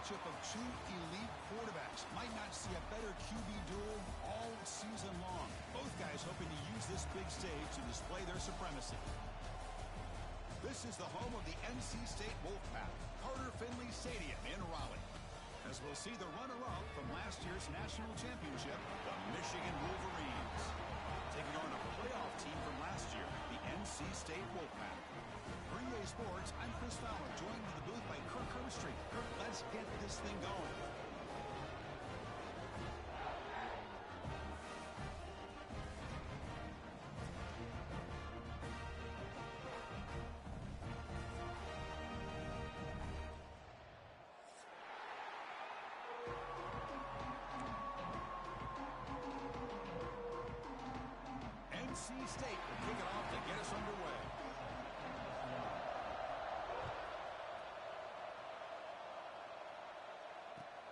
matchup of two elite quarterbacks. Might not see a better QB duel all season long. Both guys hoping to use this big stage to display their supremacy. This is the home of the NC State Wolfpack, Carter Finley Stadium in Raleigh. As we'll see the runner-up from last year's national championship, the Michigan Wolverines, taking on a playoff team from last year, the NC State Wolfpack. For EA Sports, I'm Chris Fowler, joined in the booth by Kirk Herbstreit. Kirk, let's get this thing going. NC State will kick it off to get us underway.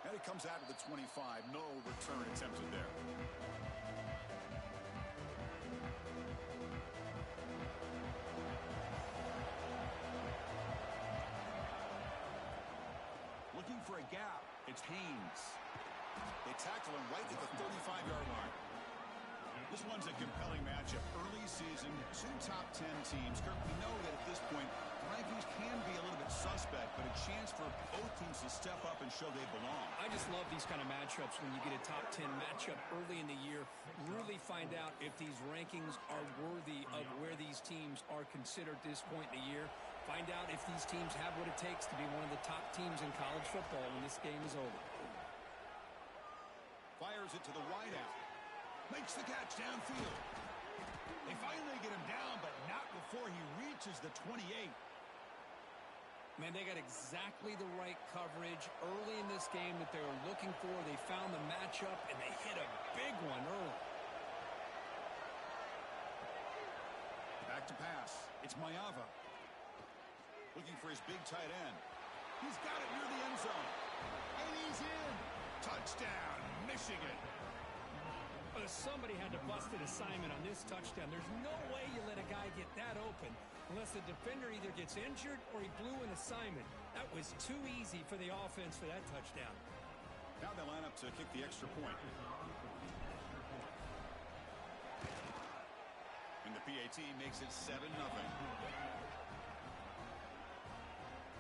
And it comes out of the 25. No return attempted there. Looking for a gap. It's Haynes. They tackle him right at the 35-yard line. This one's a compelling matchup. Early season, two top 10 teams. Kirk, we know that at this point, the rankings can be a little bit suspect, but a chance for both teams to step up and show they belong. I just love these kind of matchups when you get a top 10 matchup early in the year. Really find out if these rankings are worthy of where these teams are considered at this point in the year. Find out if these teams have what it takes to be one of the top teams in college football when this game is over. Fires it to the wideout. Makes the catch downfield. They finally get him down, but not before he reaches the 28. Man, they got exactly the right coverage early in this game that they were looking for. They found the matchup, and they hit a big one early. Back to pass. It's Mayava. Looking for his big tight end. He's got it near the end zone. And he's in. Touchdown, Michigan. Well, somebody had to bust an assignment on this touchdown. There's no way you let a guy get that open unless the defender either gets injured or he blew an assignment. That was too easy for the offense for that touchdown. Now they line up to kick the extra point. And the PAT makes it 7-0.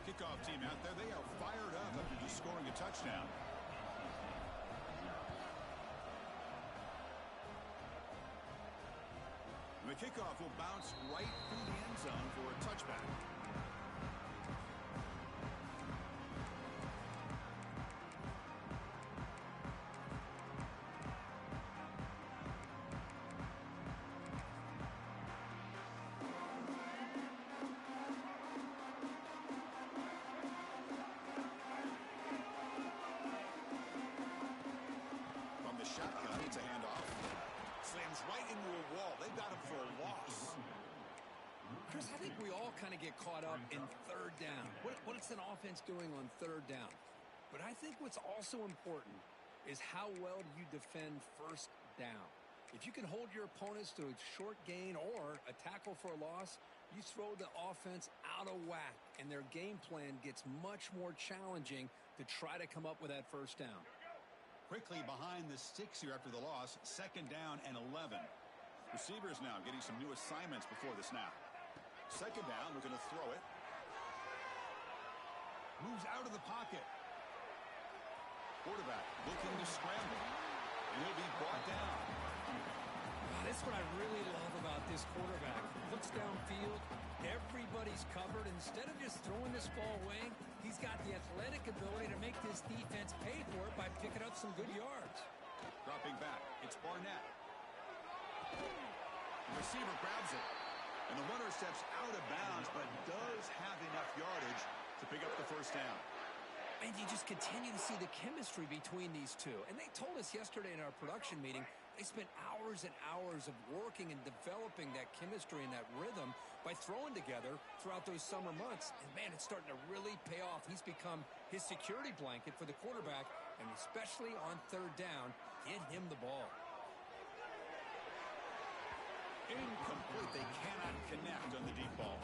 Kickoff team out there, they are fired up after just scoring a touchdown. The kickoff will bounce right through the end zone for a touchback. From the shotgun, it's a handoff. Slams right into a wall. They got him for a loss. Chris, I think we all kind of get caught up in third down. What's an offense doing on third down? But I think what's also important is how well do you defend first down. If you can hold your opponents to a short gain or a tackle for a loss, you throw the offense out of whack, and their game plan gets much more challenging to try to come up with that first down. Quickly behind the sticks here after the loss. 2nd down and 11. Receivers now getting some new assignments before the snap. 2nd down, we're going to throw it. Moves out of the pocket. Quarterback looking to scramble. And he'll be brought down. That's what I really love about this quarterback. Looks downfield. Everybody's covered. Instead of just throwing this ball away, he's got the athletic ability to make this defense pay for it by picking up some good yards. Dropping back. It's Barnett. The receiver grabs it. And the runner steps out of bounds, but does have enough yardage to pick up the first down. And you just continue to see the chemistry between these two. And they told us yesterday in our production meeting, they spent hours and hours of working and developing that chemistry and that rhythm by throwing together throughout those summer months. And, man, it's starting to really pay off. He's become his security blanket for the quarterback, and especially on third down, get him the ball. Incomplete. They cannot connect on the deep ball.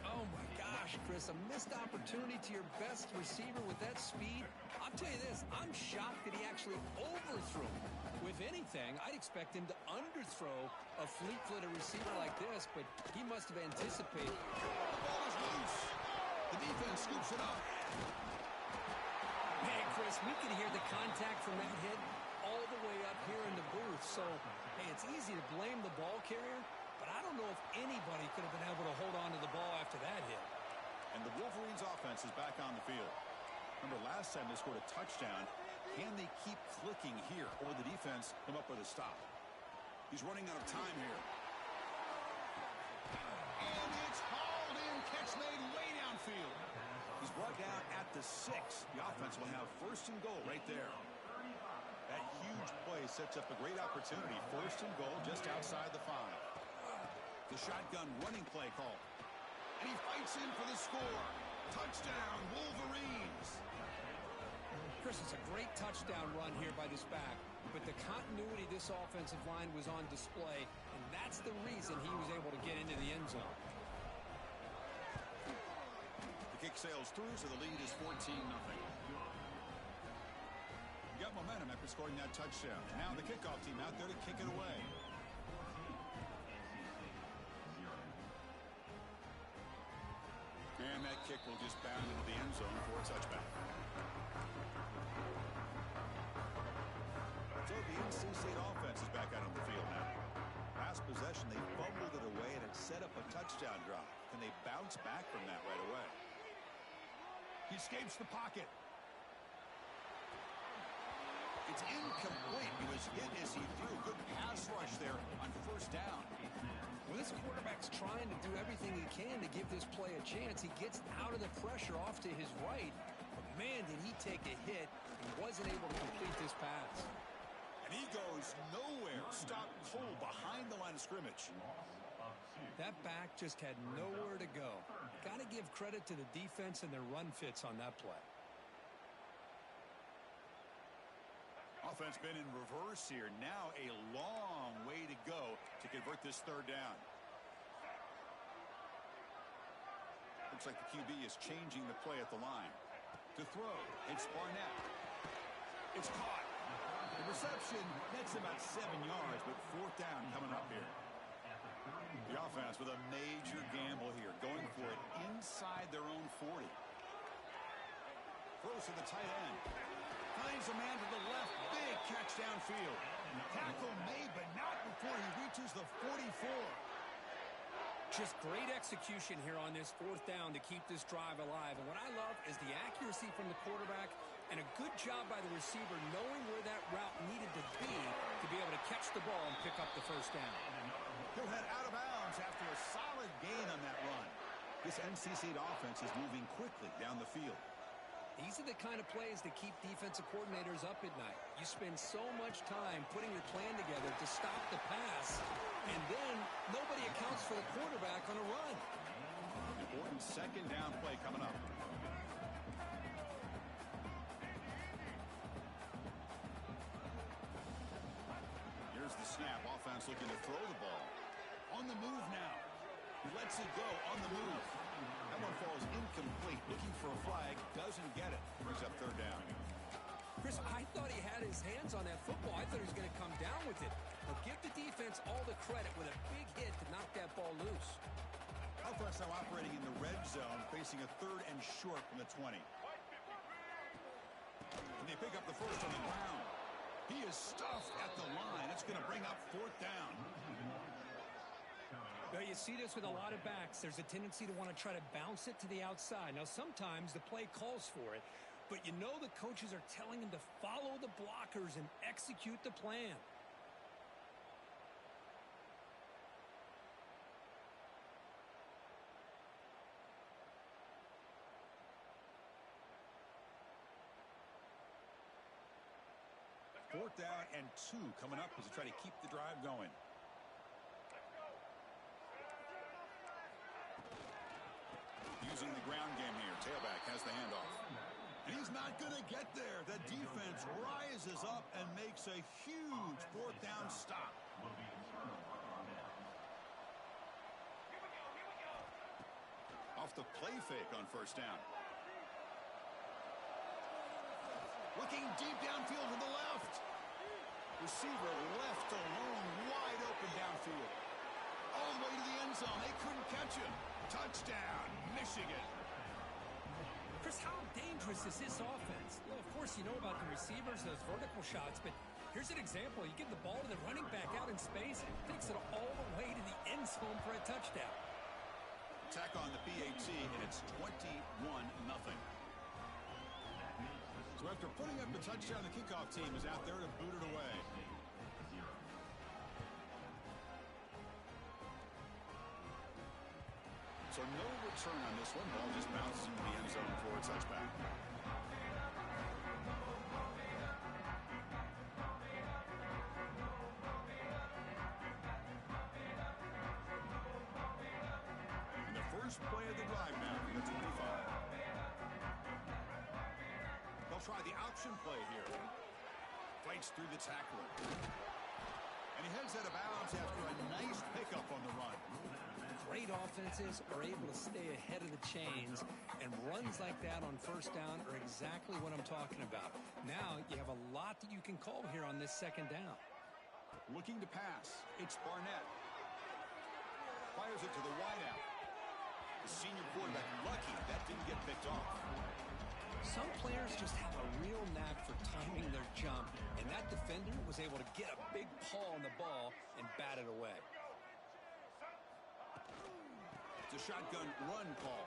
Oh, my gosh, Chris. Chris. A missed opportunity to your best receiver with that speed. I'll tell you this, I'm shocked that he actually overthrew him. With anything, I'd expect him to underthrow a fleet-footed receiver like this, but he must have anticipated. The ball is loose. The defense scoops it up. Man, Chris, we can hear the contact from that hit all the way up here in the booth. So, hey, it's easy to blame the ball carrier, but I don't know if anybody could have been able to hold on to the ball after that hit. And the Wolverines offense is back on the field. Remember last time they scored a touchdown. Can they keep clicking here, or will the defense come up with a stop? He's running out of time here. And it's hauled in. Catch made way downfield. He's brought down at the 6. The offense will have first and goal right there. That huge play sets up a great opportunity. First and goal just outside the 5. The shotgun running play call. And he fights in for the score. Touchdown, Wolverines. Chris, it's a great touchdown run here by this back, but the continuity of this offensive line was on display, and that's the reason he was able to get into the end zone. The kick sails through, so the lead is 14-0. You got momentum after scoring that touchdown. Now the kickoff team out there to kick it away. And that kick will just bound into the end zone for a touchback. So the NC State offense is back out on the field now. Last possession, they fumbled it away, and it set up a touchdown drive. Can they bounce back from that right away? He escapes the pocket. It's incomplete. He was hit as he threw. Good pass rush there on first down. Well, this quarterback's trying to do everything he can to give this play a chance. He gets out of the pressure off to his right. But, man, did he take a hit and wasn't able to complete this pass. And he goes nowhere. Stopped cold behind the line of scrimmage. That back just had nowhere to go. Got to give credit to the defense and their run fits on that play. Offense been in reverse here. Now a long way to go to convert this third down. Looks like the QB is changing the play at the line. To throw, it's Barnett. It's caught. The reception nets about 7 yards, but fourth down coming up here. The offense with a major gamble here, going for it inside their own 40. Throws to the tight end. Finds a man to the left. Big catch downfield. Tackle made, but not before he reaches the 44. Just great execution here on this fourth down to keep this drive alive. And what I love is the accuracy from the quarterback and a good job by the receiver knowing where that route needed to be able to catch the ball and pick up the first down. He'll head out of bounds after a solid gain on that run. This NC State offense is moving quickly down the field. These are the kind of plays that keep defensive coordinators up at night. You spend so much time putting your plan together to stop the pass, and then nobody accounts for the quarterback on a run. Important second down play coming up. Here's the snap. Offense looking to throw the ball. On the move now. He lets it go on the move. That one falls incomplete. Looking for a flag. Doesn't get it. Brings up third down. Chris, I thought he had his hands on that football. I thought he was going to come down with it. But give the defense all the credit with a big hit to knock that ball loose. Offense now operating in the red zone, facing a third and short from the 20. And they pick up the first on the ground. He is stuffed at the line. It's going to bring up fourth down. Well, you see this with a lot of backs. There's a tendency to want to try to bounce it to the outside. Now, sometimes the play calls for it, but you know the coaches are telling him to follow the blockers and execute the plan. Fourth down and 2 coming up as they try to keep the drive going. Using the ground game here. Tailback has the handoff. And he's not going to get there. The defense rises up and makes a huge fourth down stop. Off off the play fake on first down. Looking deep downfield to the left. Receiver left alone, wide open downfield. All the way to the end zone. They couldn't catch him. Touchdown, Michigan. Chris, how dangerous is this offense? Well, of course, you know about the receivers, those vertical shots, but here's an example. You give the ball to the running back out in space, takes it all the way to the end zone for a touchdown. Tack on the PAT, and it's 21-0. So after putting up the touchdown, the kickoff team is out there to boot it away. So no return on this one. Ball just bounces into the end zone for a touchback. And the first play of the drive now from the 25. They'll try the option play here. Fights through the tackler. And he heads out of bounds after a nice pickup on the run. Great offenses are able to stay ahead of the chains, and runs like that on first down are exactly what I'm talking about. Now you have a lot that you can call here on this second down. Looking to pass. It's Barnett. Fires it to the wideout. The senior quarterback lucky that didn't get picked off. Some players just have a real knack for timing their jump, and that defender was able to get a big paw on the ball and bat it away. It's a shotgun run call.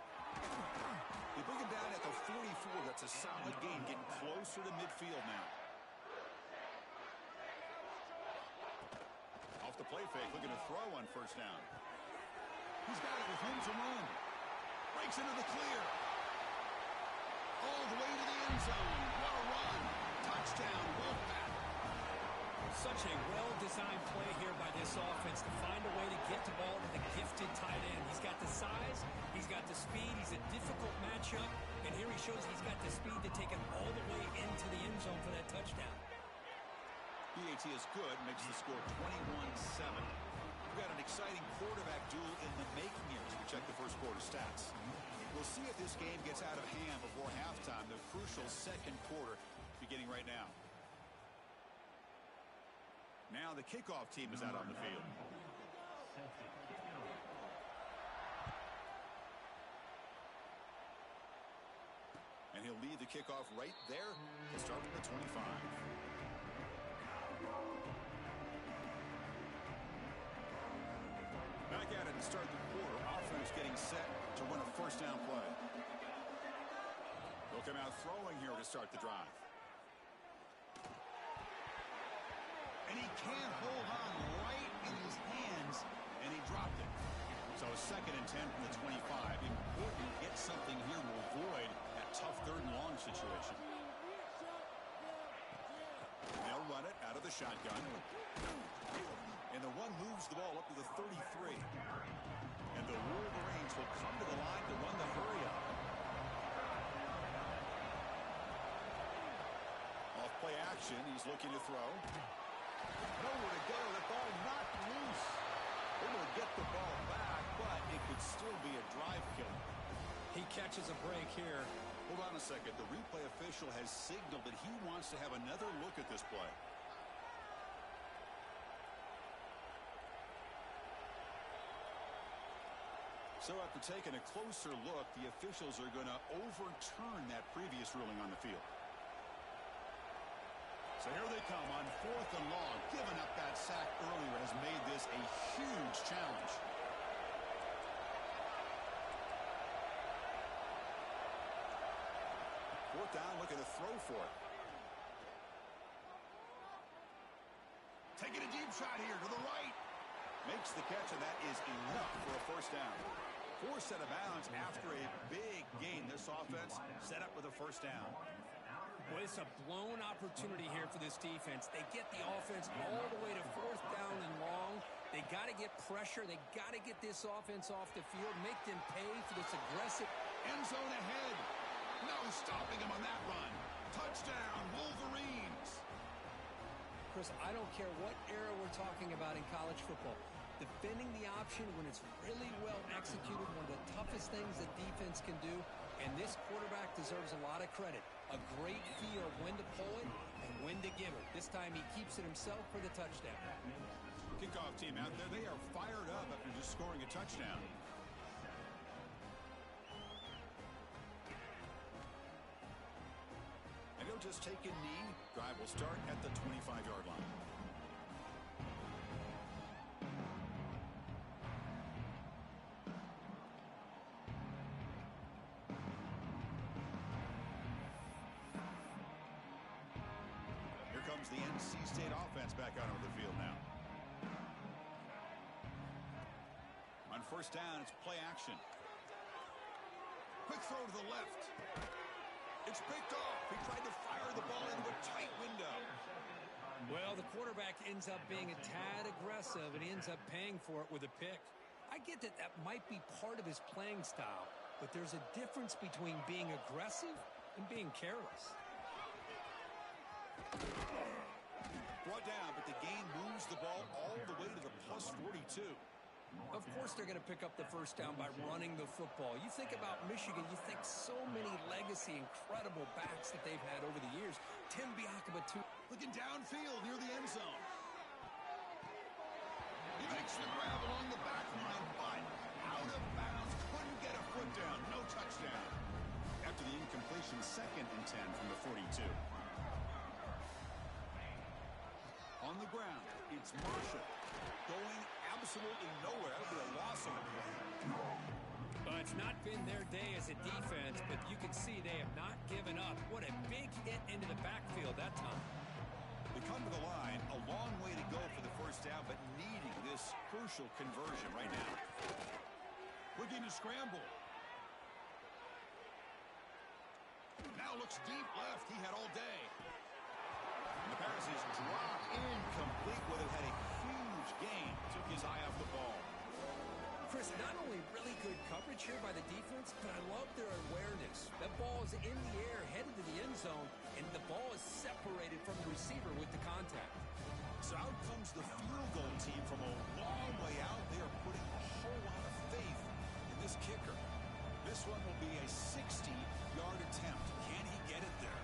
They bring him down at the 44. That's a solid gain, getting closer to midfield now. Off the play fake, looking to throw on first down. He's got it with room to run. Breaks into the clear. All the way to the end zone. What a run. Touchdown, Wolfpack. Such a well-designed play here by this offense to find a way to get the ball to the gifted tight end. He's got the size, he's got the speed, he's a difficult matchup, and here he shows he's got the speed to take it all the way into the end zone for that touchdown. PAT is good, makes the score 21-7. We've got an exciting quarterback duel in the making here as we check the first quarter stats. We'll see if this game gets out of hand before halftime, the crucial second quarter beginning right now. Now the kickoff team is out on the field. And he'll lead the kickoff right there to start from the 25. Back at it and start the quarter. Offense getting set to run a first down play. They'll come out throwing here to start the drive. And he can't hold on right in his hands, and he dropped it. So second and 10 from the 25. Important to get something here to avoid that tough third and long situation. They'll run it out of the shotgun. And the one moves the ball up to the 33. And the Wolverines will come to the line to run the hurry up. Off play action, he's looking to throw. Nowhere to go. The ball knocked loose. Able to get the ball back, but it could still be a drive killer. He catches a break here. Hold on a second. The replay official has signaled that he wants to have another look at this play. So after taking a closer look, the officials are going to overturn that previous ruling on the field. So here they come on fourth and long. Giving up that sack earlier has made this a huge challenge. Fourth down, looking to throw for it. Taking a deep shot here to the right. Makes the catch, and that is enough for a first down. Forced out of bounds after a big gain. This offense set up with a first down. Well, it's a blown opportunity here for this defense. They get the offense all the way to fourth down and long. They got to get pressure. They got to get this offense off the field, make them pay for this aggressive. End zone ahead. No stopping him on that run. Touchdown, Wolverines. Chris, I don't care what era we're talking about in college football. Defending the option when it's really well executed, one of the toughest things that defense can do, and this quarterback deserves a lot of credit. A great feel of when to pull it and when to give it. This time he keeps it himself for the touchdown. Kickoff team out there, they are fired up after just scoring a touchdown. And he'll just take a knee. Drive will start at the 25-yard line. Here comes the NC State offense back out onto the field now. On first down, it's play action. Quick throw to the left. It's picked off. He tried to fire the ball into a tight window. Well, the quarterback ends up being a tad aggressive, and he ends up paying for it with a pick. I get that that might be part of his playing style, but there's a difference between being aggressive and being careless. Brought down, but the gain moves the ball all the way to the plus 42. Of course they're going to pick up the first down by running the football. You think about Michigan, you think so many legacy, incredible backs that they've had over the years. Tim Biakaba, too. Looking downfield near the end zone. He makes the grab along the back line, but out of bounds. Couldn't get a foot down. No touchdown. After the incompletion, 2nd and 10 from the 42. On the ground, it's Marshall. Going absolutely nowhere. That would be a loss on the play. Well, it's not been their day as a defense, but you can see they have not given up. What a big hit into the backfield that time. They come to the line, a long way to go for the first down, but needing this crucial conversion right now. Looking to scramble. Now looks deep left. He had all day. And the pass is dropped incomplete. Would have had a huge gain. Took his eye off the ball. Chris, not only really good coverage here by the defense, but I love their awareness. That ball is in the air, headed to the end zone, and the ball is separated from the receiver with the contact. So out comes the field goal team from a long way out. They are putting a whole lot of faith in this kicker. This one will be a 60-yard attempt. Can he get it there?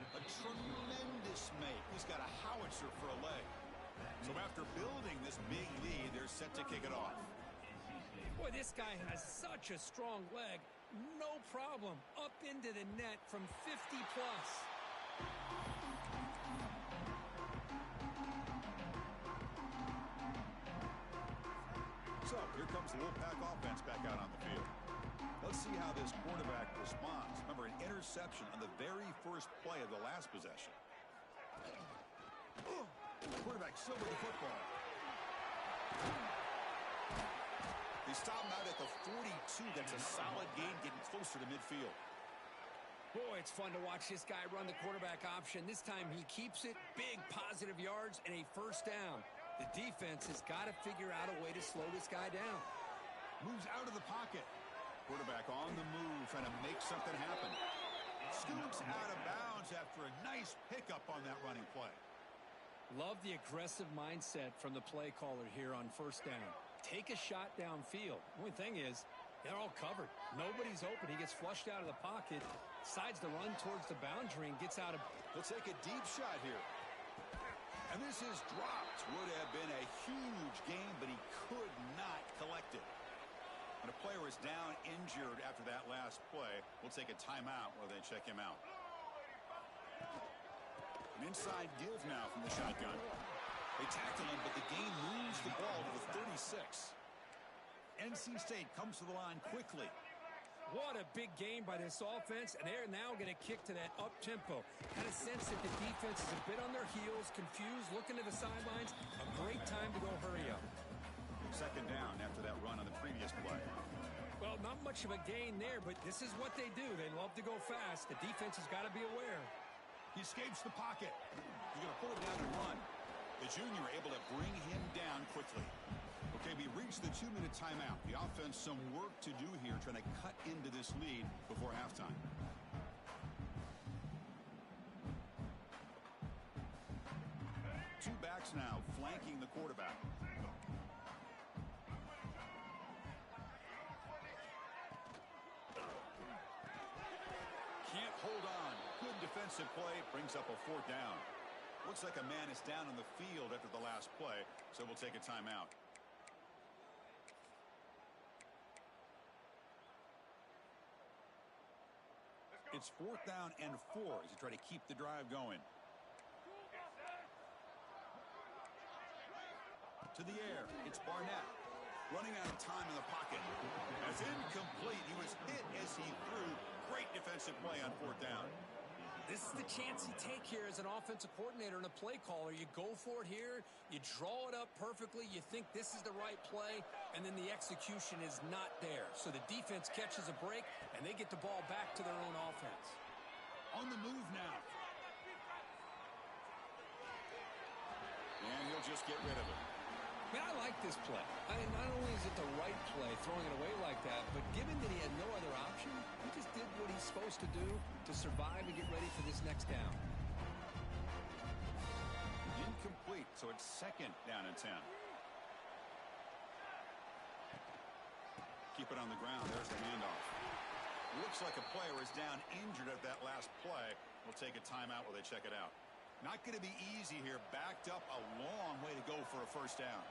A tremendous make. He's got a howitzer for a leg. So after building this big lead, they're set to kick it off. Boy, this guy has such a strong leg. No problem. Up into the net from 50 plus. So here comes the Wolfpack offense back out on the field. Let's see how this quarterback responds. Remember, an interception on the very first play of the last possession. Quarterback still with the football. They stop him out at the 42. That's a solid gain, getting closer to midfield. Boy, it's fun to watch this guy run the quarterback option. This time he keeps it, big positive yards, and a first down. The defense has got to figure out a way to slow this guy down. Moves out of the pocket. Quarterback on the move, trying to make something happen. Scoots out of bounds after a nice pickup on that running play. Love the aggressive mindset from the play caller here on first down. Take a shot downfield. The only thing is, they're all covered. Nobody's open. He gets flushed out of the pocket, decides to run towards the boundary, and gets out of... He'll take a deep shot here. And this is dropped. Would have been a huge gain, but he could not collect it. And a player is down injured after that last play. We'll take a timeout while they check him out. An inside give now from the shotgun. They tackle him, but the gain moves the ball to the 36. NC State comes to the line quickly. What a big game by this offense, and they're now going to kick to that up-tempo. Kind of sense that the defense is a bit on their heels, confused, looking to the sidelines. A great time to go hurry up. Second down after that run on the previous play. Well, not much of a gain there, but this is what they do. They love to go fast. The defense has got to be aware. He escapes the pocket. He's going to pull it down and run. The junior able to bring him down quickly. Okay, we reached the 2-minute timeout. The offense some work to do here, trying to cut into this lead before halftime. Two backs backs now flanking the quarterback. Can't hold on. Good defensive play. Brings up a 4th down. Looks like a man is down on the field after the last play, so we'll take a timeout. It's 4th down and 4 as you try to keep the drive going. To the air, it's Barnett. Running out of time in the pocket. As incomplete, he was hit as he threw. Great defensive play on 4th down. This is the chance you take here as an offensive coordinator and a play caller. You go for it here, you draw it up perfectly, you think this is the right play, and then the execution is not there. So the defense catches a break, and they get the ball back to their own offense. On the move now. And he'll just get rid of it. Man, I like this play. Not only is it the right play, throwing it away like that, but given that he had no other option, he just did what he's supposed to do to survive and get ready for this next down. Incomplete, so it's 2nd down and 10. Keep it on the ground. There's the handoff. Looks like a player is down injured at that last play. We'll take a timeout while they check it out. Not going to be easy here. Backed up a long way to go for a 1st down.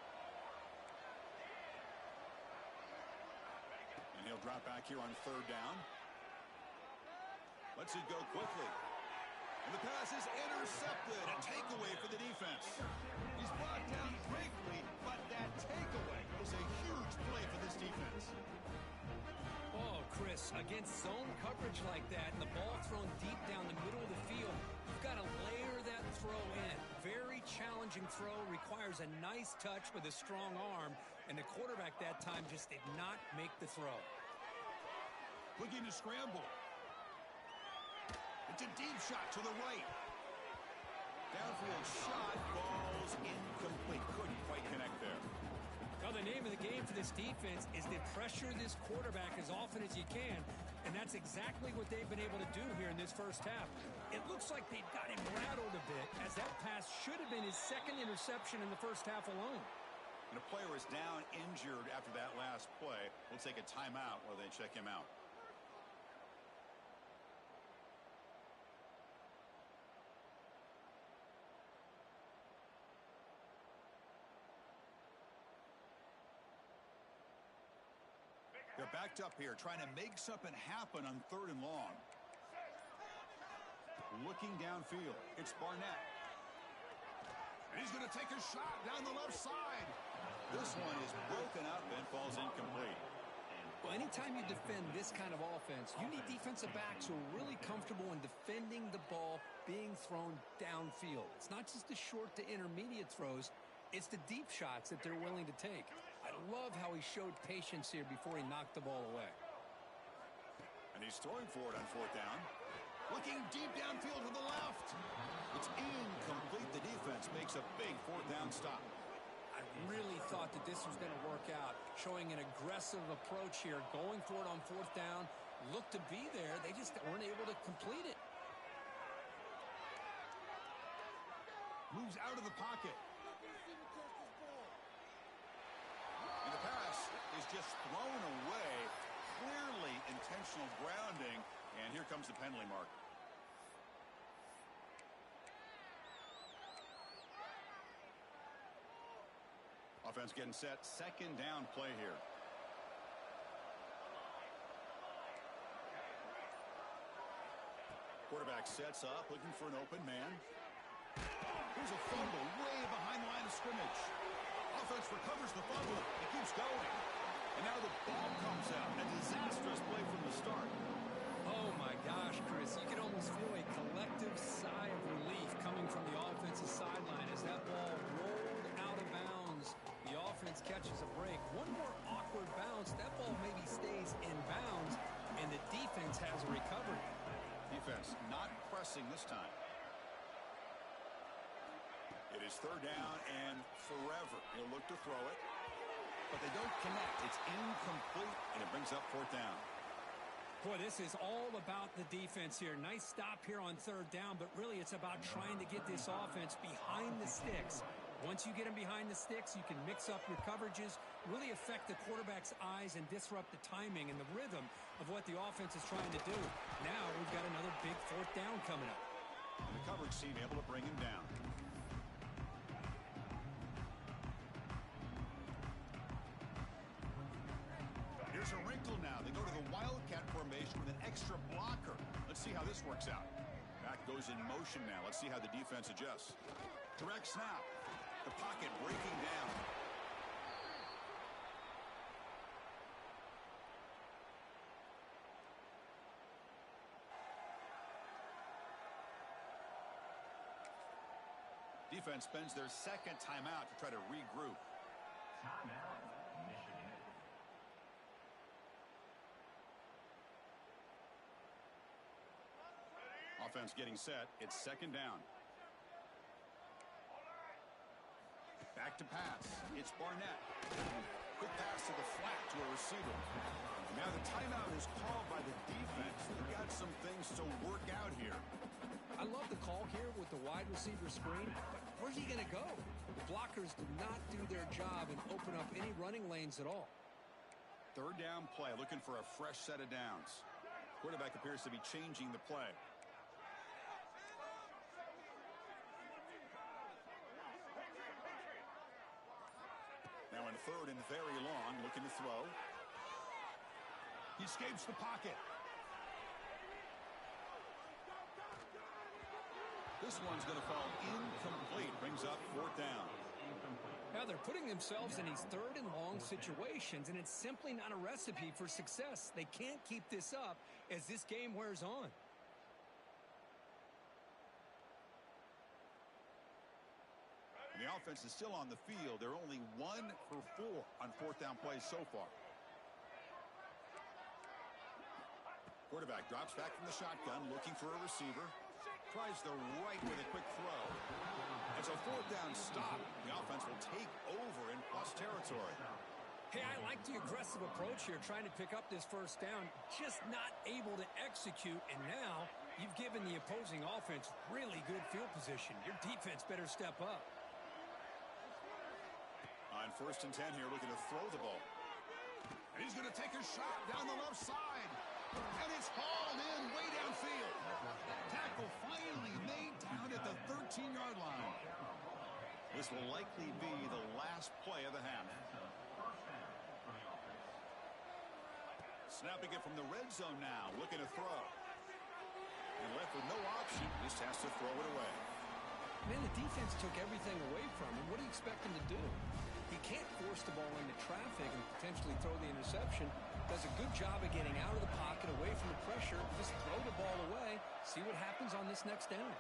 And he'll drop back here on 3rd down. Lets it go quickly. And the pass is intercepted. A takeaway for the defense. He's brought down briefly, but that takeaway is a huge play for this defense. Oh, Chris, against zone coverage like that, and the ball thrown deep down the middle of the field, you've got to layer that throw in. Very challenging throw, requires a nice touch with a strong arm, and the quarterback that time just did not make the throw. Looking to scramble. It's a deep shot to the right. Downfield shot, falls incomplete. Couldn't quite connect there. Now, the name of the game for this defense is to pressure this quarterback as often as you can, and that's exactly what they've been able to do here in this first half. It looks like they've got him rattled a bit, as that pass should have been his 2nd interception in the first half alone. And a player is down injured after that last play. We'll take a timeout while they check him out. They're backed up here, trying to make something happen on 3rd and long. Looking downfield, it's Barnett. And he's going to take a shot down the left side. This one is broken up and falls incomplete. Well, anytime you defend this kind of offense, you need defensive backs who are really comfortable in defending the ball being thrown downfield. It's not just the short to intermediate throws, it's the deep shots that they're willing to take. I love how he showed patience here before he knocked the ball away. And he's throwing for it on 4th down. Looking deep downfield to the left. It's incomplete. The defense makes a big 4th down stop. I really thought that this was going to work out, showing an aggressive approach here, going for it on 4th down. Looked to be there. They just weren't able to complete it. Moves out of the pocket. And the pass is just thrown away. Clearly intentional grounding. And here comes the penalty mark. Offense getting set. 2nd down play here. Quarterback sets up, looking for an open man. Here's a fumble way behind the line of scrimmage. Offense recovers the fumble. It keeps going. And now the ball comes out. A disastrous play from the start. Oh, my gosh, Chris. You can almost feel a collective sigh of relief coming from the offensive sideline as that ball rolled out of bounds. The offense catches a break. One more awkward bounce. That ball maybe stays in bounds, and the defense has a recovery. Defense not pressing this time. It is 3rd down and forever. He'll look to throw it, but they don't connect. It's incomplete, and it brings up 4th down. Boy, this is all about the defense here. Nice stop here on 3rd down, but really it's about trying to get this offense behind the sticks Once you get them behind the sticks, you can mix up your coverages, really affect the quarterback's eyes and disrupt the timing and the rhythm of what the offense is trying to do. Now we've got another big fourth down coming up. And the coverage team able to bring him down. Here's a wrinkle now. They go to the Wildcat formation with an extra blocker. Let's see how this works out. Back goes in motion now. Let's see how the defense adjusts. Direct snap. The pocket breaking down. Defense spends their second timeout to try to regroup. Timeout, Michigan. Offense getting set. It's second down. Back to pass. It's Barnett. Quick pass to the flat to a receiver. Now the timeout is called by the defense. They've got some things to work out here. I love the call here with the wide receiver screen, but where's he going to go? The blockers did not do their job and open up any running lanes at all. Third down play, looking for a fresh set of downs. Quarterback appears to be changing the play. Now in third and very long, looking to throw. He escapes the pocket. This one's going to fall incomplete. Brings up fourth down. Now they're putting themselves in these third and long situations, and it's simply not a recipe for success. They can't keep this up as this game wears on. And the offense is still on the field. They're only 1 for 4 on fourth down plays so far. Quarterback drops back from the shotgun, looking for a receiver. Tries the right with a quick throw. It's a fourth down stop. The offense will take over in plus territory. Hey, I like the aggressive approach here, trying to pick up this first down, just not able to execute, and now you've given the opposing offense really good field position. Your defense better step up. On first and 10 here, looking to throw the ball. And he's going to take a shot down the left side. And it's hauled in way downfield. Tackle finally made down at the 13-yard line. This will likely be the last play of the half. Snapping it from the red zone now, looking to throw. And left with no option, just has to throw it away. Man, the defense took everything away from him. What do you expect him to do? He can't force the ball into traffic and potentially throw the interception. Does a good job of getting out of the pocket, away from the pressure. Just throw the ball away. See what happens on this next down.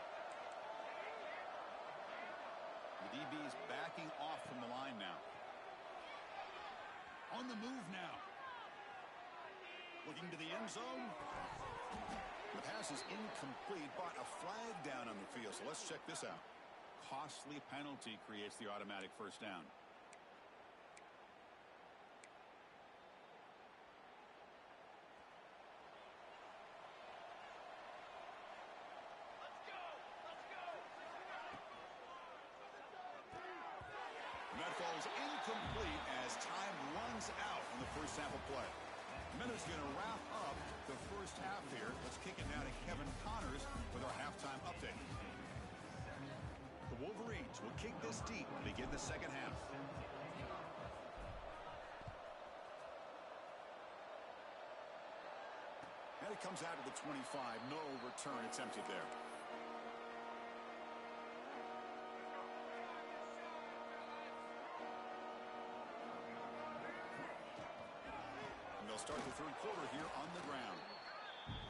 The DB's backing off from the line now. On the move now. Looking to the end zone. The pass is incomplete, but a flag down on the field. So let's check this out. Costly penalty creates the automatic first down. And that falls incomplete as time runs out in the first half of play. Minutes going to wrap up the first half here. Let's kick it now to Kevin Connors with our halftime update. The Wolverines will kick this deep and begin the second half. And it comes out of the 25. No return attempted there. Start the third quarter here on the ground.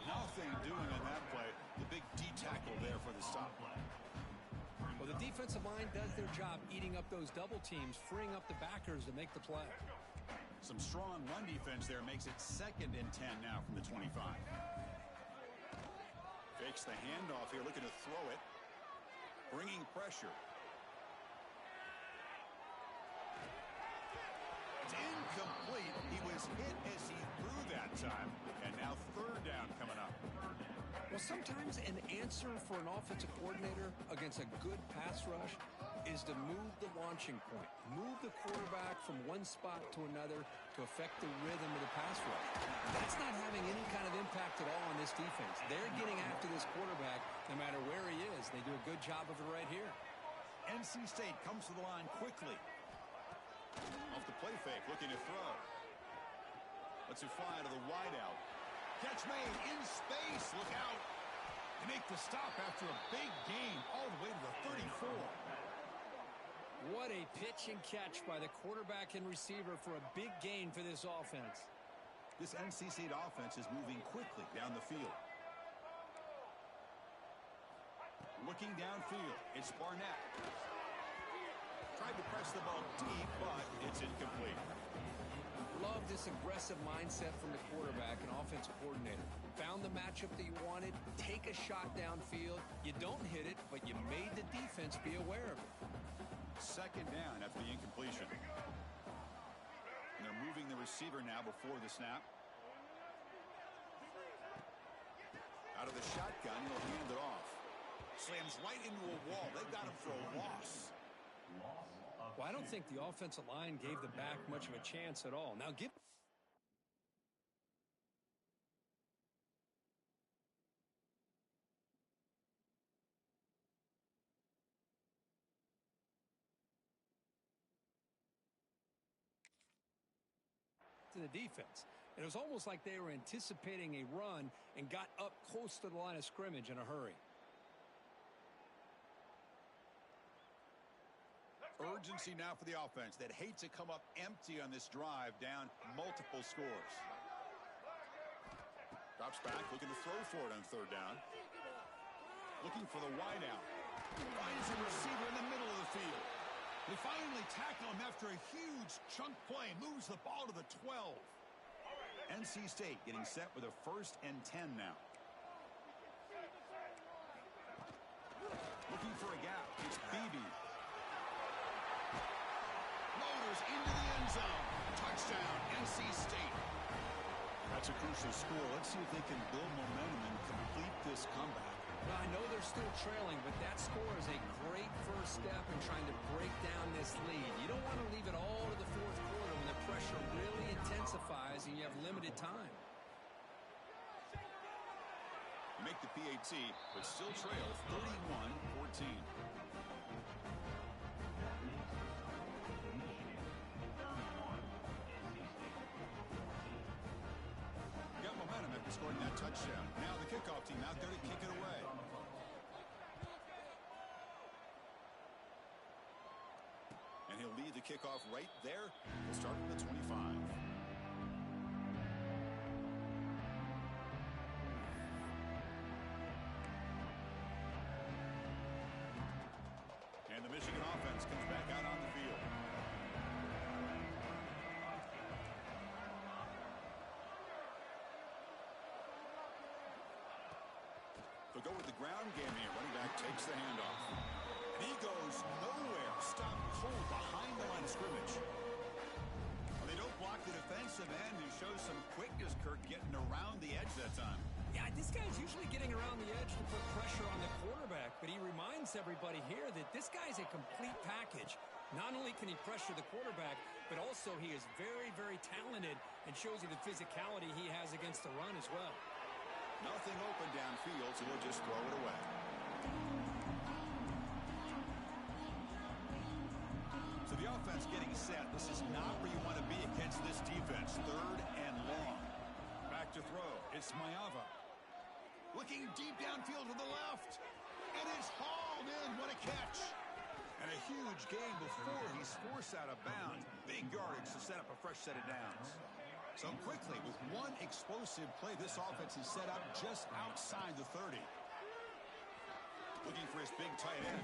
Nothing doing on that play. The big D tackle there for the stop. Well, the defensive line does their job eating up those double teams, freeing up the backers to make the play. Some strong run defense there makes it second and 10 now from the 25. Fakes the handoff here, looking to throw it. Bringing pressure. It's incomplete. He was hit as he threw that time. And now third down coming up. Well, sometimes an answer for an offensive coordinator against a good pass rush is to move the launching point, move the quarterback from one spot to another to affect the rhythm of the pass rush. That's not having any kind of impact at all on this defense. They're getting after this quarterback no matter where he is. They do a good job of it right here. NC State comes to the line quickly. Off the play fake, looking to throw. Lets it fly to the wideout. Catch made in space. Look out. They make the stop after a big gain all the way to the 34. What a pitch and catch by the quarterback and receiver for a big gain for this offense. This NC State offense is moving quickly down the field. Looking downfield, it's Barnett. Tried to press the ball deep, but it's incomplete. Love this aggressive mindset from the quarterback and offensive coordinator. Found the matchup that you wanted, take a shot downfield. You don't hit it, but you made the defense be aware of it. Second down after the incompletion. And they're moving the receiver now before the snap. Out of the shotgun, he'll hand it off. Slams right into a wall. They've got him for a loss. Well, I don't think the offensive line gave the back much of a chance at all. Now give to the defense. It was almost like they were anticipating a run and got up close to the line of scrimmage in a hurry. Urgency now for the offense that hate to come up empty on this drive, down multiple scores. Drops back, looking to throw for it on third down. Looking for the wideout. Finds a receiver in the middle of the field. They finally tackle him after a huge chunk play. Moves the ball to the 12. NC State getting set with a 1st and 10 now. Looking for a gap. It's Beebe. Loaders into the end zone. Touchdown, NC State. That's a crucial score. Let's see if they can build momentum and complete this comeback. Well, I know they're still trailing, but that score is a great first step in trying to break down this lead. You don't want to leave it all to the fourth quarter when the pressure really intensifies and you have limited time. You make the PAT, but still trail 31-14. Got momentum after scoring that touchdown. Now the kickoff team out there to kick it away. And he'll lead the kickoff right there. We'll start from the 25. And the Michigan offense comes back out on the field. They'll go with the ground game here. Running back takes the handoff. And he goes nowhere. Stop cold behind the line of scrimmage. Well, they don't block the defensive end, who shows some quickness, Kirk, getting around the edge that time. Yeah, this guy's usually getting around the edge to put pressure on the quarterback, but he reminds everybody here that this guy's a complete package. Not only can he pressure the quarterback, but also he is very, very talented and shows you the physicality he has against the run as well. Nothing open downfield, so we'll just throw it away. So the offense getting set. This is not where you want to be against this defense. 3rd and long. Back to throw. It's Mayava. Looking deep downfield to the left. And it's hauled in. What a catch. And a huge gain before he's forced out of bounds. Big yardage to set up a fresh set of downs. So quickly, with one explosive play, this offense is set up just outside the 30. Looking for his big tight end.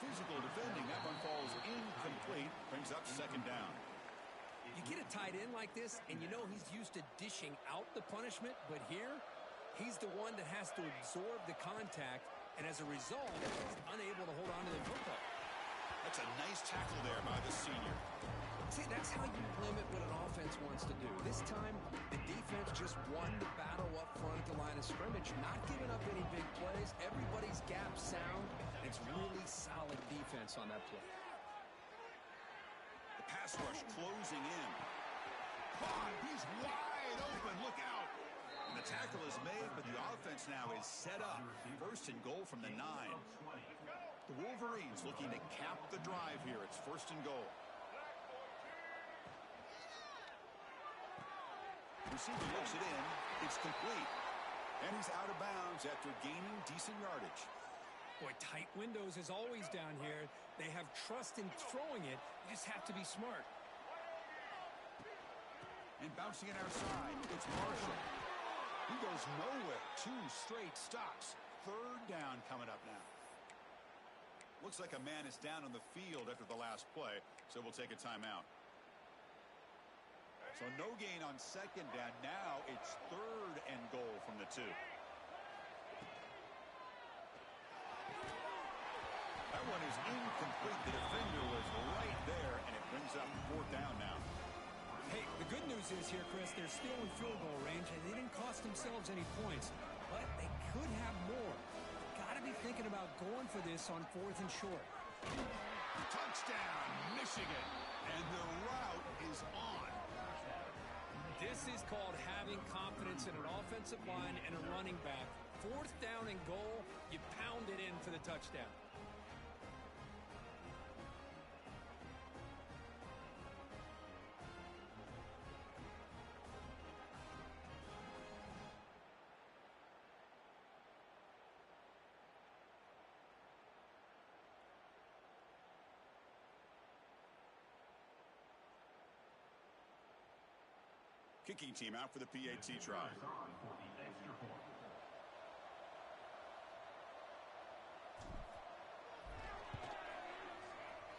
Physical defending. That one falls incomplete. Brings up 2nd down. You get a tight end like this, and you know he's used to dishing out the punishment, but here, he's the one that has to absorb the contact, and as a result, he's unable to hold on to the football. That's a nice tackle there by the senior. See, that's how you limit what an offense wants to do. This time, the defense just won the battle up front at the line of scrimmage, not giving up any big plays. Everybody's gap sound. It's really solid defense on that play. The pass rush closing in. Caught. He's wide open. Look out. And the tackle is made, but the offense now is set up. First and goal from the 9. The Wolverines looking to cap the drive here. It's first and goal. Receiver looks it in. It's complete. And he's out of bounds after gaining decent yardage. Boy, tight windows is always down here. They have trust in throwing it. You just have to be smart. And bouncing it outside, it's Marshall. He goes nowhere. 2 straight stops. Third down coming up now. Looks like a man is down on the field after the last play, so we'll take a timeout. So no gain on second down. Now it's third and goal from the 2. That one is incomplete. The defender was right there, and it brings up fourth down now. Hey, the good news is here, Chris, they're still in field goal range, and they didn't cost themselves any points. But they could have more. Got to be thinking about going for this on 4th and short. Touchdown, Michigan. And the route is on. This is called having confidence in an offensive line and a running back. 4th down and goal, you pound it in for the touchdown. Kicking team out for the PAT try.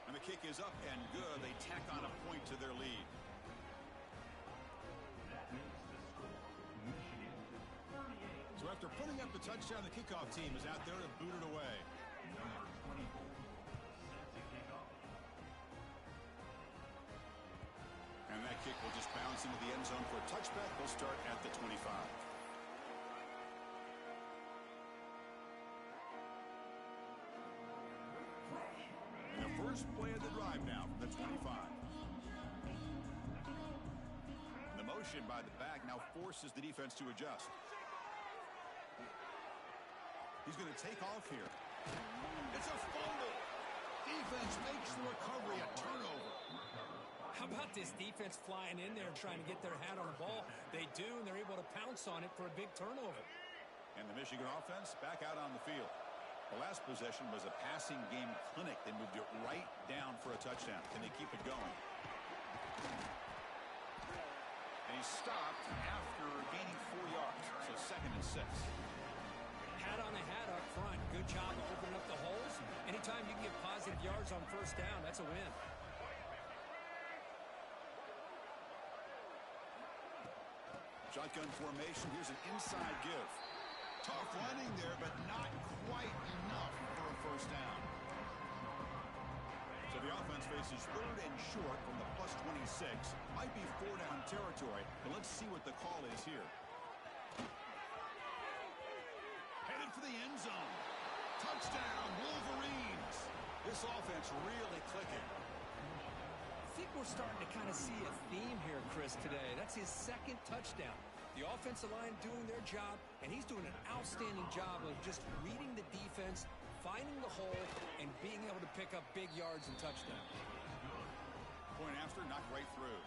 And the kick is up and good. They tack on a point to their lead. So after putting up the touchdown, the kickoff team is out there to boot it away. And that kick will just bounce into the end zone for a touchback. We'll start at the 25. And the first play of the drive now from the 25. And the motion by the back now forces the defense to adjust. He's going to take off here. It's a fumble. Defense makes the recovery a turnover. How about this defense flying in there trying to get their hat on the ball? They do, and they're able to pounce on it for a big turnover. And the Michigan offense back out on the field. The last possession was a passing game clinic. They moved it right down for a touchdown. Can they keep it going? And he stopped after gaining 4 yards. So 2nd and 6. Hat on the hat up front. Good job of opening up the holes. Anytime you can get positive yards on first down, that's a win. Shotgun formation. Here's an inside give. Tough running there, but not quite enough for a first down. So the offense faces 3rd and short from the +26. Might be 4-down territory, but let's see what the call is here. Headed for the end zone. Touchdown, Wolverines. This offense really clicking. I think we're starting to kind of see a theme here, Chris, today. That's his 2nd touchdown. The offensive line doing their job, and he's doing an outstanding job of just reading the defense, finding the hole, and being able to pick up big yards and touchdowns. Point after, knocked right through.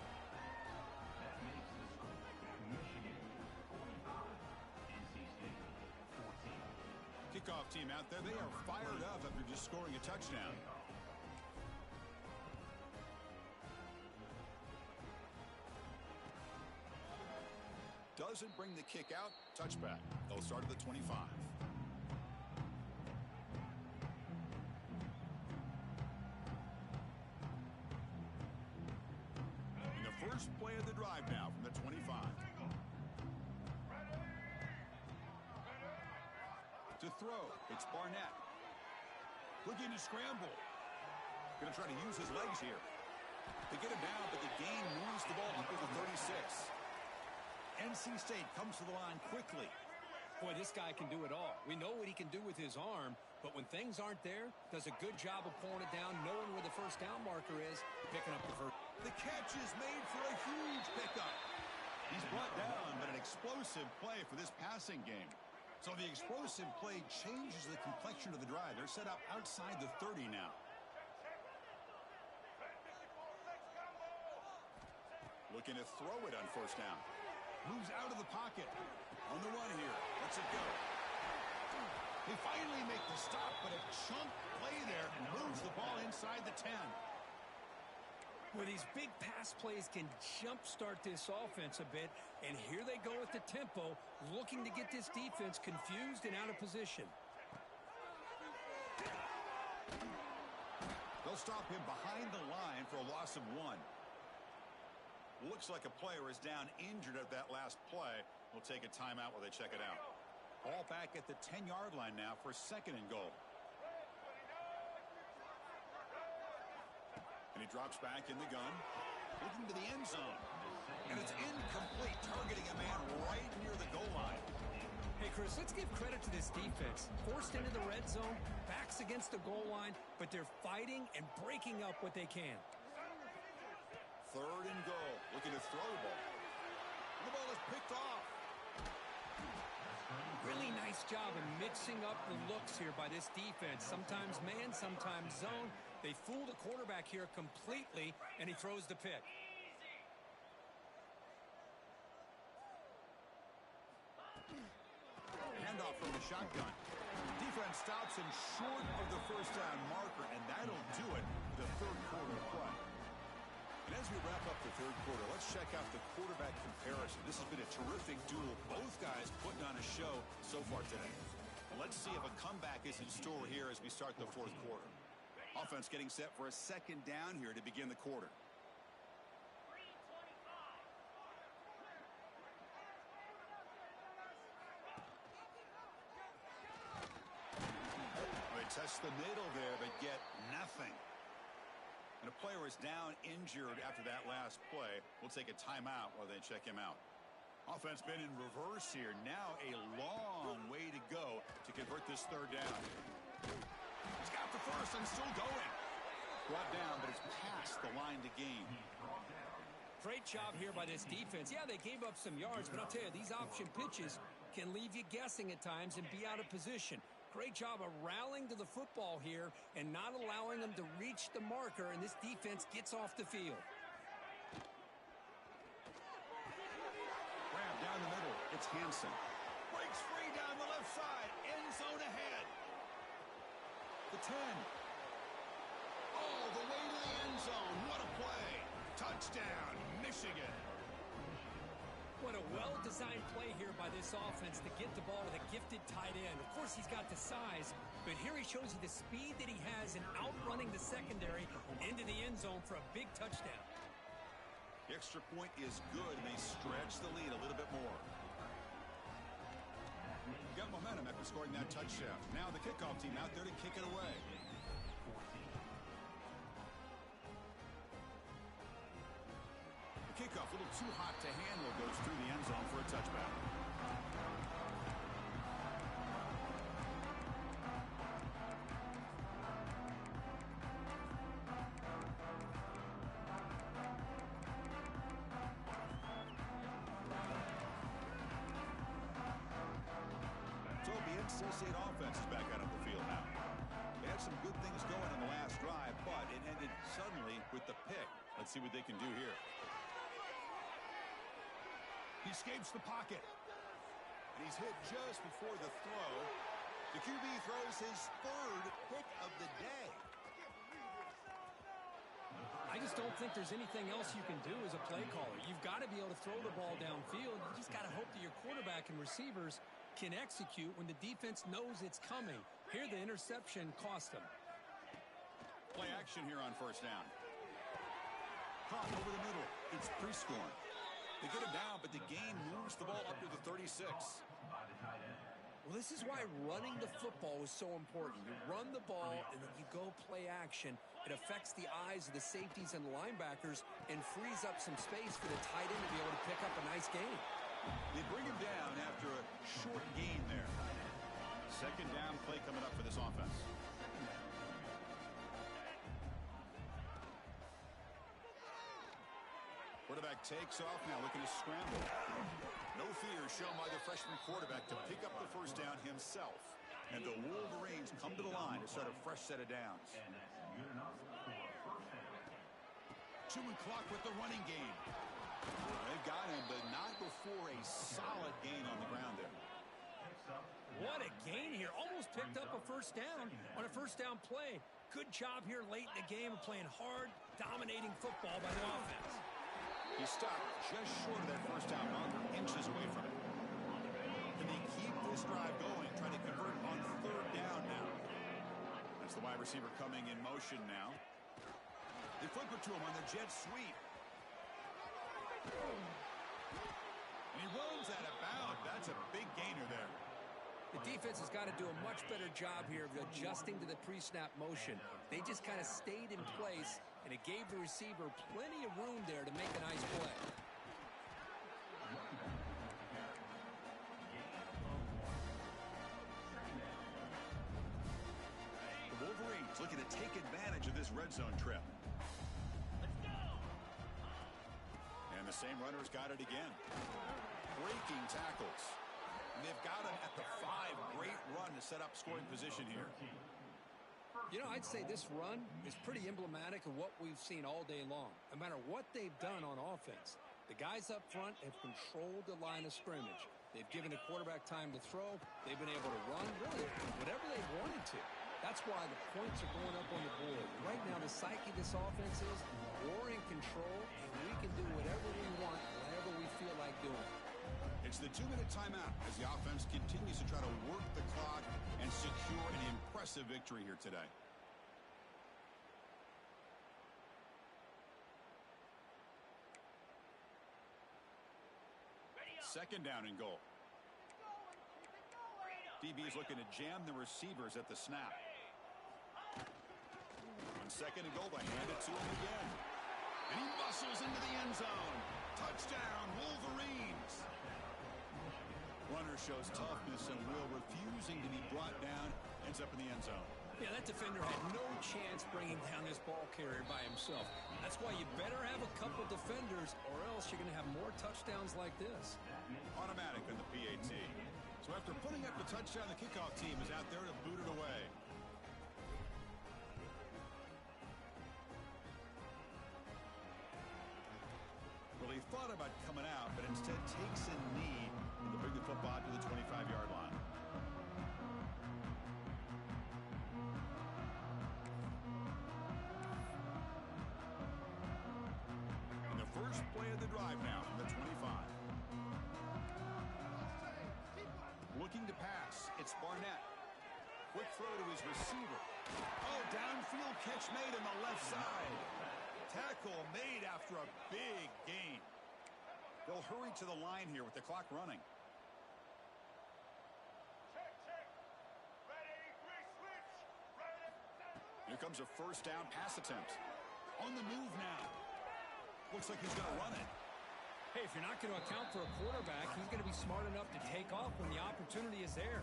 Kickoff team out there, they are fired up after just scoring a touchdown. Doesn't bring the kick out. Touchback. They'll start at the 25. And the first play of the drive now from the 25. To throw, it's Barnett. Looking to scramble. Going to try to use his legs here. They get him down, but the gain moves the ball up to the 36. NC State comes to the line quickly. Boy, this guy can do it all. We know what he can do with his arm, but when things aren't there, does a good job of pulling it down, knowing where the first down marker is, picking up the first. The catch is made for a huge pickup. He's brought down, but an explosive play for this passing game. So the explosive play changes the complexion of the drive. They're set up outside the 30 now. Looking to throw it on first down. Moves out of the pocket. On the run here. Lets it go. They finally make the stop, but a chunk play there moves the ball inside the 10. Well, these big pass plays can jumpstart this offense a bit, and here they go at the tempo, looking to get this defense confused and out of position. They'll stop him behind the line for a loss of 1. Looks like a player is down injured at that last play. We'll take a timeout while they check it out. Ball back at the 10-yard line now for 2nd and goal. And he drops back in the gun, looking to the end zone. And it's incomplete, targeting a man right near the goal line. Hey, Chris, let's give credit to this defense. Forced into the red zone, backs against the goal line, but they're fighting and breaking up what they can. 3rd and goal, looking to throw the ball. And the ball is picked off. Really nice job of mixing up the looks here by this defense. Sometimes man, sometimes zone. They fool the quarterback here completely, and he throws the pick. Handoff from the shotgun. Defense stops him short of the first down marker, and that'll do it for the 3rd quarter of play. And as we wrap up the 3rd quarter, let's check out the quarterback comparison. This has been a terrific duel. Both guys putting on a show so far today. Let's see if a comeback is in store here as we start the 4th quarter. Offense getting set for a 2nd down here to begin the quarter. They test the middle there, but get nothing. And a player is down injured after that last play. We'll take a timeout while they check him out. Offense been in reverse here. Now a long way to go to convert this 3rd down. He's got the first and still going. Brought down, but it's past the line to gain. Great job here by this defense. Yeah, they gave up some yards, but I'll tell you, these option pitches can leave you guessing at times and be out of position. Great job of rallying to the football here and not allowing them to reach the marker, and this defense gets off the field. Grab down the middle. It's Hansen. Breaks free down the left side. End zone ahead. The 10. All the way to the end zone. What a play. Touchdown, Michigan. What a well-designed play here by this offense to get the ball to the gifted tight end. Of course, he's got the size, but here he shows you the speed that he has in outrunning the secondary into the end zone for a big touchdown. The extra point is good, and they stretch the lead a little bit more. Got momentum after scoring that touchdown. Now the kickoff team out there to kick it away. The kickoff, a little too hot to handle, goes through the end zone for a touchback. So the NC State offense is back out on the field now. They had some good things going on the last drive, but it ended suddenly with the pick. Let's see what they can do here. He escapes the pocket. And he's hit just before the throw. The QB throws his 3rd pick of the day. I just don't think there's anything else you can do as a play caller. You've got to be able to throw the ball downfield. You just got to hope that your quarterback and receivers can execute when the defense knows it's coming. Here, the interception cost them. Play action here on first down. Caught over the middle. It's Prescorn. They get him down, but the game moves the ball up to the 36. Well, this is why running the football is so important. You run the ball, and then you go play action. It affects the eyes of the safeties and the linebackers and frees up some space for the tight end to be able to pick up a nice gain. They bring him down after a short gain there. Second down play coming up for this offense. Quarterback takes off now, looking to scramble. No fear shown by the freshman quarterback to pick up the first down himself. And the Wolverines come to the line to start a fresh set of downs. And that's good enough for a first down. Chewing clock with the running game. They've got him, but not before a solid gain on the ground there. What a gain here. Almost picked up a first down on a first down play. Good job here late in the game of playing hard, dominating football by the offense. He stopped just short of that first down marker, inches away from it. And they keep this drive going, trying to convert on third down now. That's the wide receiver coming in motion now. They flip it to him on the jet sweep. And he runs out of bounds. That's a big gainer there. The defense has got to do a much better job here of adjusting to the pre-snap motion. They just kind of stayed in place, and it gave the receiver plenty of room there to make a nice play. The Wolverines looking to take advantage of this red zone trip. And the same runner's got it again. Breaking tackles. And they've got him at the 5. Great run to set up scoring position here. You know, I'd say this run is pretty emblematic of what we've seen all day long. No matter what they've done on offense, the guys up front have controlled the line of scrimmage. They've given the quarterback time to throw. They've been able to run, really, whatever they wanted to. That's why the points are going up on the board. Right now, the psyche of this offense is we're in control, and we can do whatever we want, whenever we feel like doing. It's the 2-minute timeout as the offense continues to try to work the clock and secure an impressive victory here today. Second down and goal. DB is looking to jam the receivers at the snap. On second and goal, they hand it to him again. And he muscles into the end zone. Touchdown, Wolverines. Runner shows toughness and will, refusing to be brought down, ends up in the end zone. Yeah, that defender had no chance bringing down this ball carrier by himself. That's why you better have a couple defenders, or else you're going to have more touchdowns like this. Automatic on the PAT. So after putting up the touchdown, the kickoff team is out there to boot it away. Well, he thought about coming out, but instead takes a knee to bring the football to the 25-yard line. And the first play of the drive now from the 25. Looking to pass. It's Barnett. Quick throw to his receiver. Oh, downfield catch made on the left side. Tackle made after a big gain. They'll hurry to the line here with the clock running. Here comes a first down pass attempt. On the move now. Looks like he's going to run it. Hey, if you're not going to account for a quarterback, he's going to be smart enough to take off when the opportunity is there.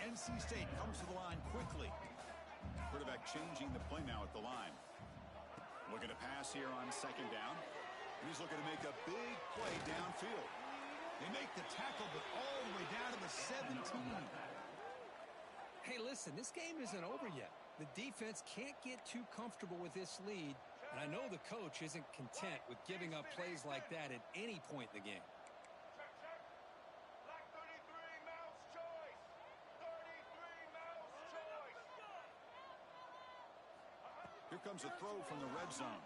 NC State comes to the line quickly. Quarterback changing the play now at the line. Looking to pass here on second down. He's looking to make a big play downfield. They make the tackle, but all the way down to the 17. Hey, listen, this game isn't over yet. The defense can't get too comfortable with this lead, and I know the coach isn't content with giving up plays like that at any point in the game. Here comes a throw from the red zone.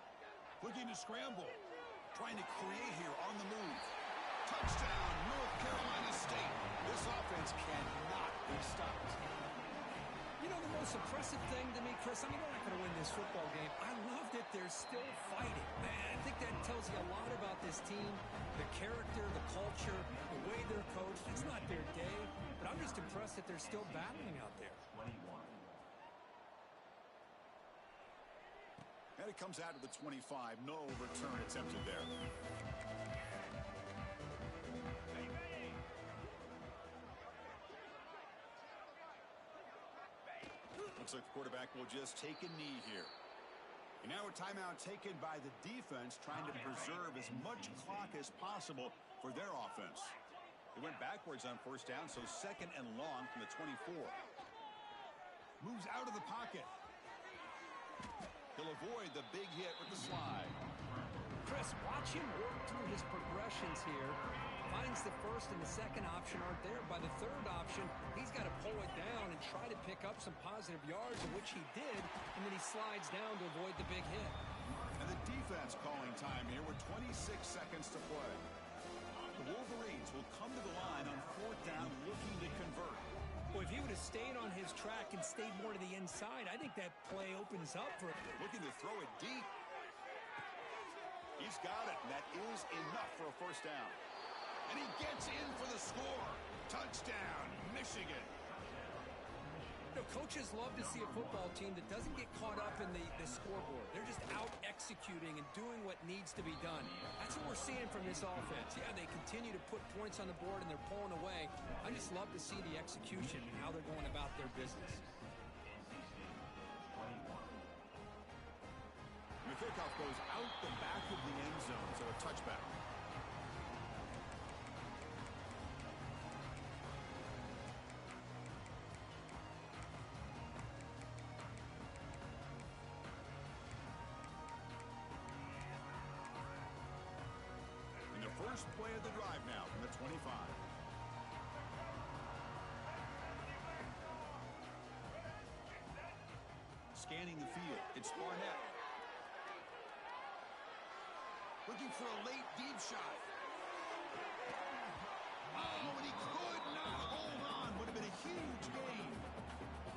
Looking to scramble. Trying to create here on the move. Touchdown, North Carolina State. This offense cannot be stopped. You know, the most impressive thing to me, Chris, I mean, they're not going to win this football game. I love that they're still fighting. Man, I think that tells you a lot about this team, the character, the culture, the way they're coached. It's not their day, but I'm just impressed that they're still battling out there. 21. And it comes out to the 25. No return attempted there. Looks like the quarterback will just take a knee here. And now a timeout taken by the defense, trying to preserve as much clock as possible for their offense. They went backwards on first down, so second and long from the 24. Moves out of the pocket. He'll avoid the big hit with the slide. Chris, watch him work through his progressions here. Finds the first and the second option aren't there. By the third option, he's got to pull it down and try to pick up some positive yards, which he did, and then he slides down to avoid the big hit. And the defense calling time here with 26 seconds to play. The Wolverines will come to the line on fourth down looking to convert. Well, if he would have stayed on his track and stayed more to the inside, I think that play opens up for him. Looking to throw it deep. He's got it, and that is enough for a first down. And he gets in for the score. Touchdown, Michigan. You know, coaches love to see a football team that doesn't get caught up in the scoreboard. They're just out executing and doing what needs to be done. That's what we're seeing from this offense. Yeah, they continue to put points on the board and they're pulling away. I just love to see the execution and how they're going about their business. The kickoff goes out the back of the end zone, so a touchback. And the first play of the drive now from the 25. Scanning the field, it's Barnett. Looking for a late deep shot. Oh, and he could not hold on. Would have been a huge gain.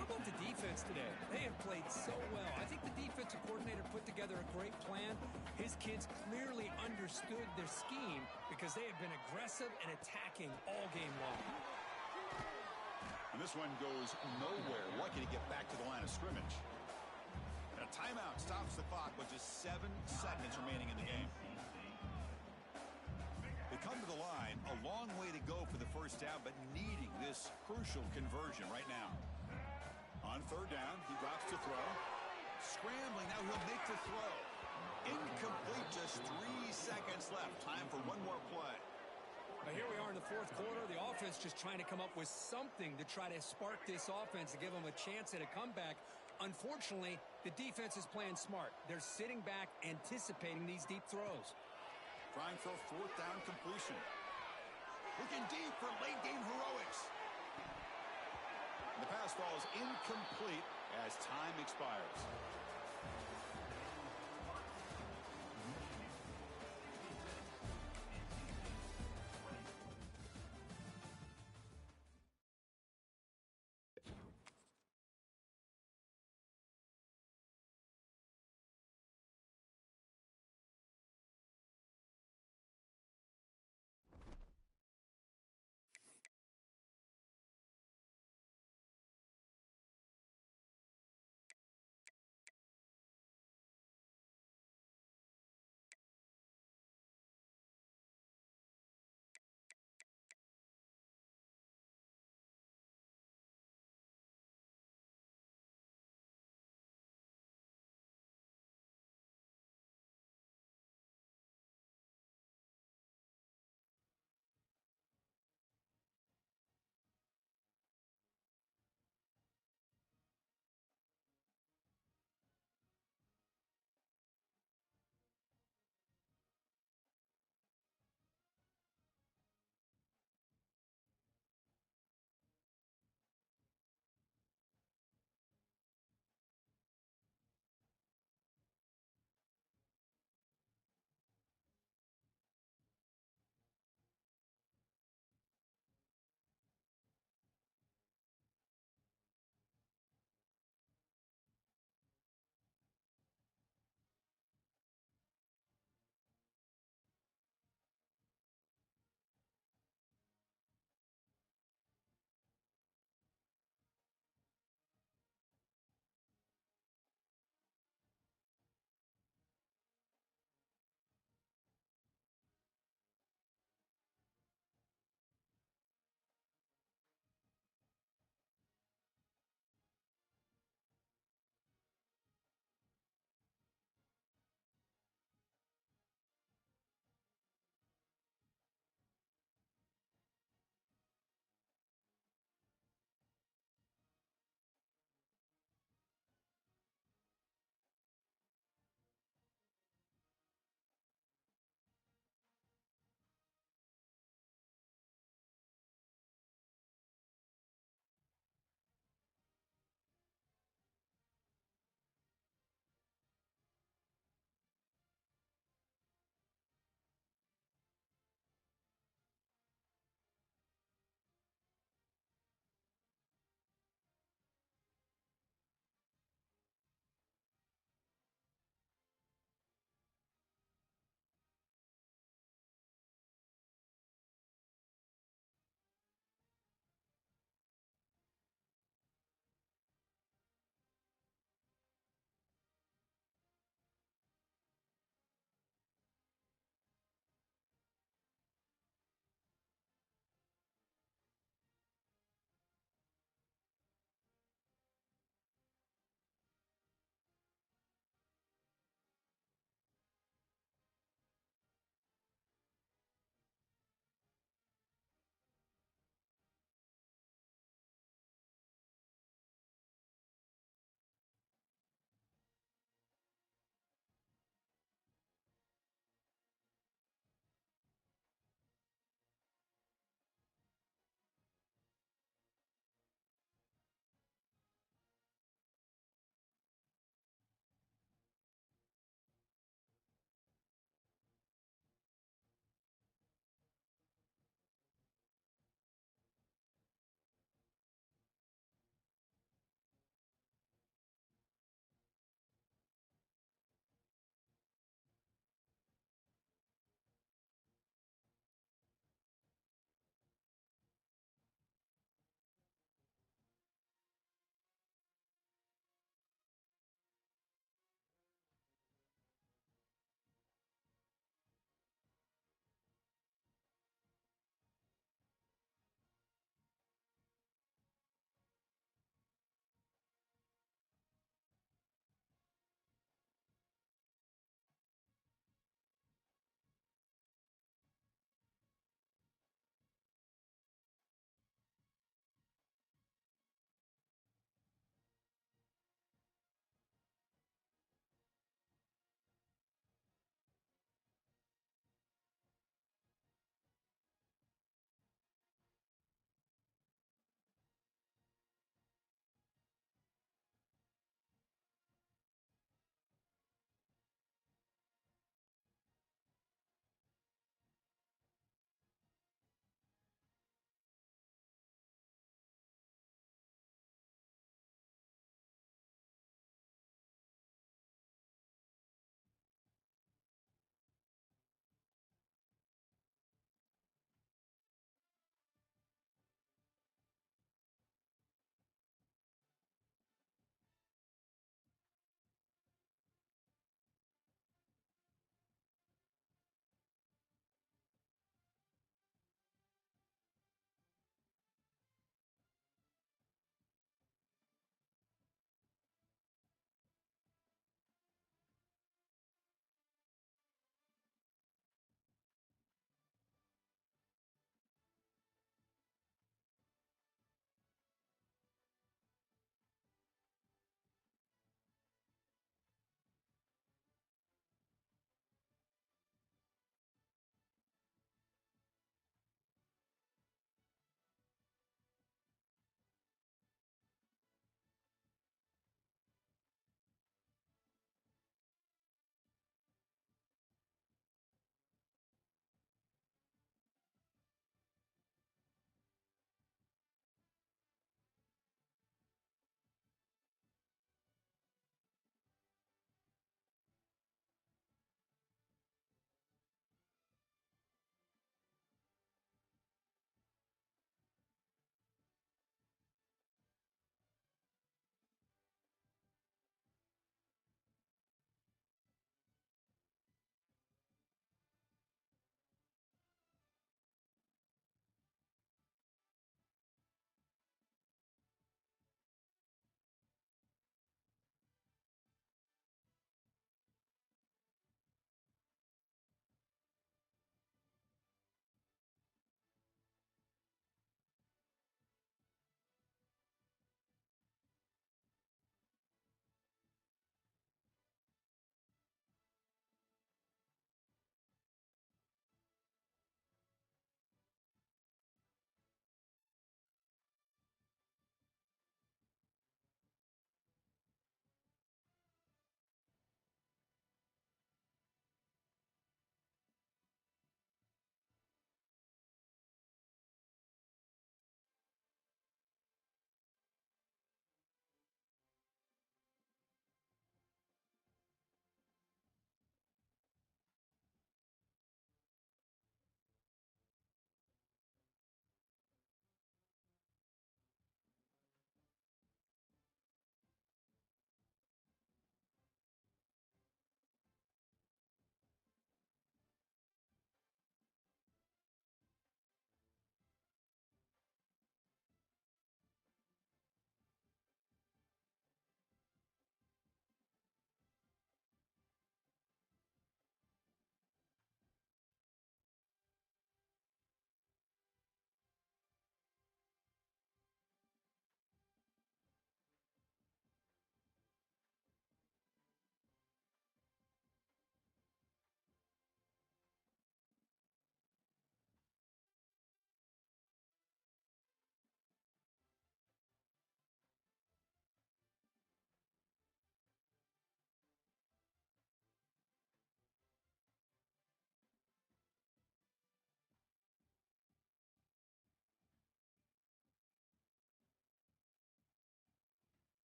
How about the defense today? They have played so well. I think the defensive coordinator put together a great plan. His kids clearly understood their scheme because they have been aggressive and attacking all game long. And this one goes nowhere. Lucky to get back to the line of scrimmage. And a timeout stops the clock with just 7 seconds remaining in the game. They come to the line, a long way to go for the first down, but needing this crucial conversion right now. On third down, he drops to throw. Scrambling, now he'll make the throw. Incomplete, just 3 seconds left. Time for one more play. Now here we are in the fourth quarter. The offense just trying to come up with something to try to spark this offense to give them a chance at a comeback. Unfortunately, the defense is playing smart. They're sitting back, anticipating these deep throws. Trying for a fourth down completion. Looking deep for late game heroics. The pass falls incomplete as time expires.